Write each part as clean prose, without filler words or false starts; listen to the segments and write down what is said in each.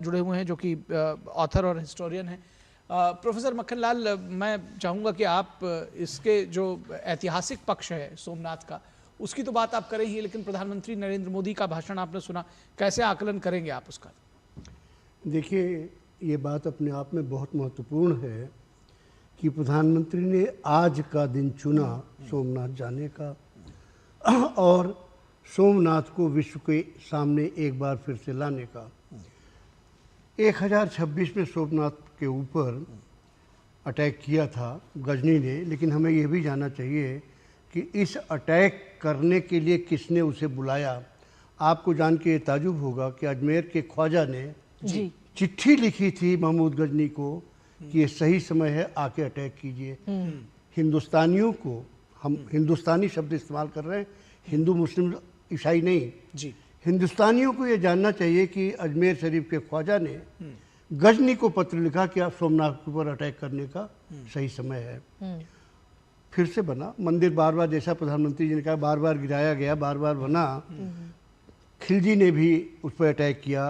जुड़े हुए हैं जो कि ऑथर और हिस्टोरियन हैं। प्रोफेसर मक्खनलाल, मैं चाहूँगा कि आप इसके जो ऐतिहासिक पक्ष है सोमनाथ का, उसकी तो बात आप करें ही, लेकिन प्रधानमंत्री नरेंद्र मोदी का भाषण आपने सुना, कैसे आकलन करेंगे आप उसका? देखिए, ये बात अपने आप में बहुत महत्वपूर्ण है कि प्रधानमंत्री ने आज का दिन चुना सोमनाथ जाने का और सोमनाथ को विश्व के सामने एक बार फिर से लाने का। 1026 में सोमनाथ के ऊपर अटैक किया था गजनी ने, लेकिन हमें यह भी जानना चाहिए कि इस अटैक करने के लिए किसने उसे बुलाया। आपको जान के ताजुब होगा कि अजमेर के ख्वाजा ने चिट्ठी लिखी थी महमूद गजनी को कि ये सही समय है, आके अटैक कीजिए। हिंदुस्तानियों को, हम हिंदुस्तानी शब्द इस्तेमाल कर रहे हैं, हिंदू मुस्लिम ईसाई नहीं जी, हिंदुस्तानियों को ये जानना चाहिए कि अजमेर शरीफ के ख्वाजा ने गजनी को पत्र लिखा कि आप सोमनाथ के ऊपर अटैक करने का सही समय है। फिर से बना मंदिर, बार बार जैसा प्रधानमंत्री जी ने कहा, बार बार गिराया गया, बार बार बना। खिलजी ने भी उस पर अटैक किया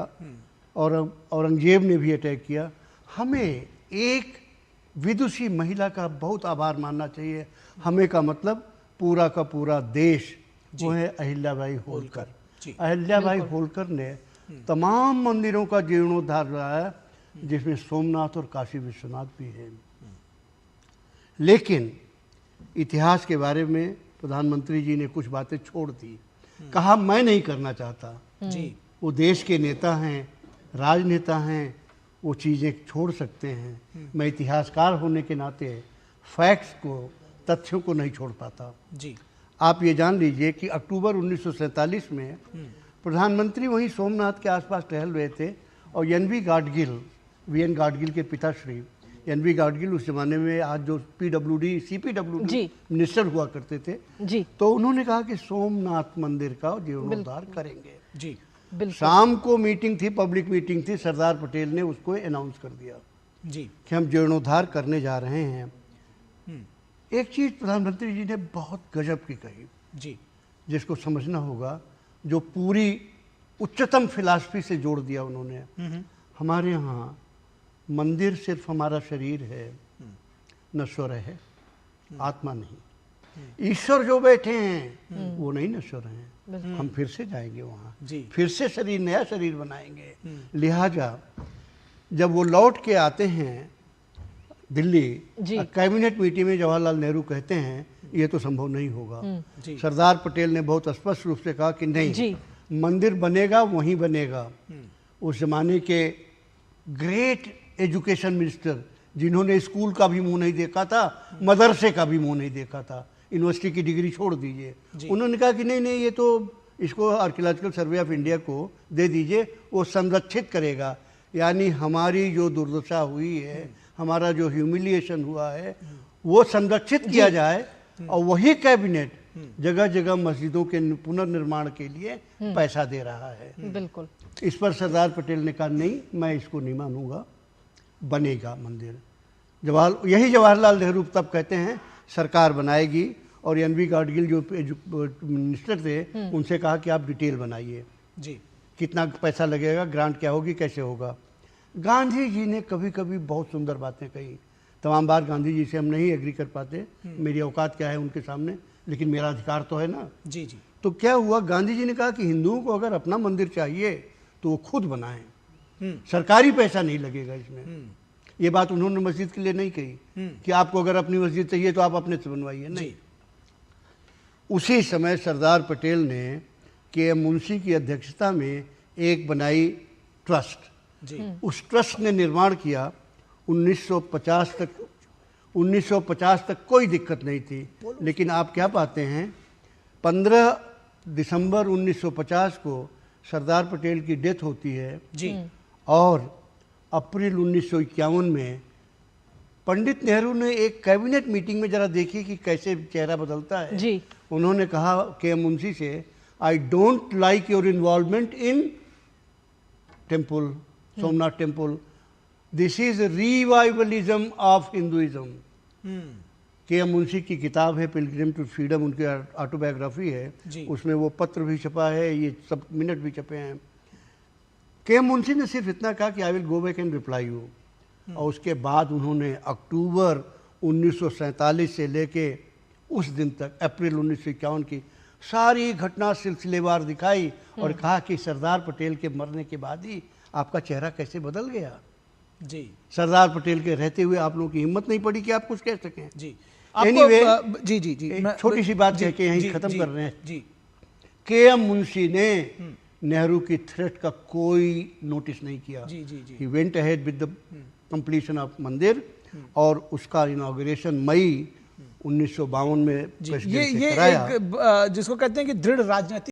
और औरंगजेब ने भी अटैक किया। हमें एक विदुषी महिला का बहुत आभार मानना चाहिए। हमें का मतलब पूरा का पूरा देश, वो है अहिल्याबाई होलकर। अहिल्याबाई होलकर ने तमाम मंदिरों का जीर्णोद्धार कराया, जिसमें सोमनाथ और काशी विश्वनाथ भी है। लेकिन इतिहास के बारे में प्रधानमंत्री जी ने कुछ बातें छोड़ दी, कहा मैं नहीं करना चाहता जी। वो देश के नेता हैं, राजनेता हैं, वो चीज़ें छोड़ सकते हैं। मैं इतिहासकार होने के नाते फैक्ट्स को, तथ्यों को नहीं छोड़ पाता जी। आप ये जान लीजिए कि अक्टूबर 1947 में प्रधानमंत्री वहीं सोमनाथ के आसपास टहल रहे थे और एन.वी. गाडगिल, वी.एन. गाडगिल के पिताश्री एन.वी. गाडगिल उस जमाने में आज जो पीडब्ल्यूडी सीपीडब्ल्यूडी मिनिस्टर हुआ करते थे जी, तो उन्होंने कहा कि सोमनाथ मंदिर का जीर्णोद्धार करेंगे जी। शाम को मीटिंग थी, पब्लिक मीटिंग थी, सरदार पटेल ने उसको अनाउंस कर दिया जी कि हम जीर्णोद्धार करने जा रहे हैं। एक चीज प्रधानमंत्री जी ने बहुत गजब की कही जी, जिसको समझना होगा, जो पूरी उच्चतम फिलॉसफी से जोड़ दिया उन्होंने। हमारे यहाँ मंदिर सिर्फ हमारा शरीर है, नश्वर है, आत्मा नहीं। ईश्वर जो बैठे हैं वो नहीं नश्वर हैं। हम फिर से जाएंगे वहाँ, फिर से शरीर, नया शरीर बनाएंगे। लिहाजा जब वो लौट के आते हैं दिल्ली, कैबिनेट मीटिंग में जवाहरलाल नेहरू कहते हैं ये तो संभव नहीं होगा। सरदार पटेल ने बहुत स्पष्ट रूप से कहा कि नहीं, मंदिर बनेगा, वहीं बनेगा। उस जमाने के ग्रेट एजुकेशन मिनिस्टर, जिन्होंने स्कूल का भी मुंह नहीं देखा था, मदरसे का भी मुंह नहीं देखा था, यूनिवर्सिटी की डिग्री छोड़ दीजिए, उन्होंने कहा कि नहीं नहीं, ये तो इसको आर्कियोलॉजिकल सर्वे ऑफ इंडिया को दे दीजिए, वो संरक्षित करेगा। यानी हमारी जो दुर्दशा हुई है, हमारा जो ह्यूमिलिएशन हुआ है, वो संरक्षित किया जाए। और वही कैबिनेट जगह जगह मस्जिदों के पुनर्निर्माण के लिए पैसा दे रहा है। बिल्कुल। इस पर सरदार पटेल ने कहा नहीं, मैं इसको नहीं मानूंगा, बनेगा मंदिर। यही जवाहरलाल नेहरू तब कहते हैं सरकार बनाएगी, और एन.वी. गाडगिल जो मिनिस्टर थे उनसे कहा कि आप डिटेल बनाइए जी, कितना पैसा लगेगा, ग्रांट क्या होगी, कैसे होगा। गांधी जी ने कभी कभी बहुत सुंदर बातें कही। तमाम बार गांधी जी से हम नहीं एग्री कर पाते, मेरी औकात क्या है उनके सामने, लेकिन मेरा अधिकार तो है ना जी जी। तो क्या हुआ, गांधी जी ने कहा कि हिंदुओं को अगर अपना मंदिर चाहिए तो वो खुद बनाएं, सरकारी पैसा नहीं लगेगा इसमें। ये बात उन्होंने मस्जिद के लिए नहीं कही कि आपको अगर अपनी मस्जिद चाहिए तो आप अपने से बनवाइए, नहीं। उसी समय सरदार पटेल ने के.एम. मुंशी की अध्यक्षता में एक बनाई ट्रस्ट जी। उस ट्रस्ट ने निर्माण किया। 1950 तक कोई दिक्कत नहीं थी, लेकिन आप क्या पाते हैं, 15 दिसंबर 1950 को सरदार पटेल की डेथ होती है जी, और अप्रैल 1951 में पंडित नेहरू ने एक कैबिनेट मीटिंग में, जरा देखिए कि कैसे चेहरा बदलता है जी। उन्होंने कहा के.एम. मुंशी से, I don't like your involvement in temple, Somnath temple, this is revivalism of Hinduism. KM. Munshi की किताब है पिलग्रिम टू फ्रीडम, उनकी ऑटोबायोग्राफी है, उसमें वो पत्र भी छपा है, ये सब मिनट भी छपे हैं। के मुंशी ने सिर्फ इतना कहा कि I will go back and reply you, और उसके बाद उन्होंने अक्टूबर 1947 से लेके उस दिन तक अप्रैल 1951 की सारी घटना सिलसिलेवार दिखाई और कहा कि सरदार पटेल के मरने के बाद ही आपका चेहरा कैसे बदल गया। जी, सरदार पटेल के रहते हुए आप लोगों की हिम्मत नहीं पड़ी कि आप कुछ कह सकें। जी, Anyway, जी जी जी, एक छोटी सी बात कह के यहीं खत्म कर रहे हैं। जी, के एम मुंशी ने नेहरू की थ्रेट का कोई नोटिस नहीं किया। जी जी जी, he went ahead with the completion of mandir, और उसका इनॉग्रेशन मई 1952 में जी, प्रेसिडेंट ये से कराया। एक जिसको कहते हैं कि दृढ़ राजनीतिक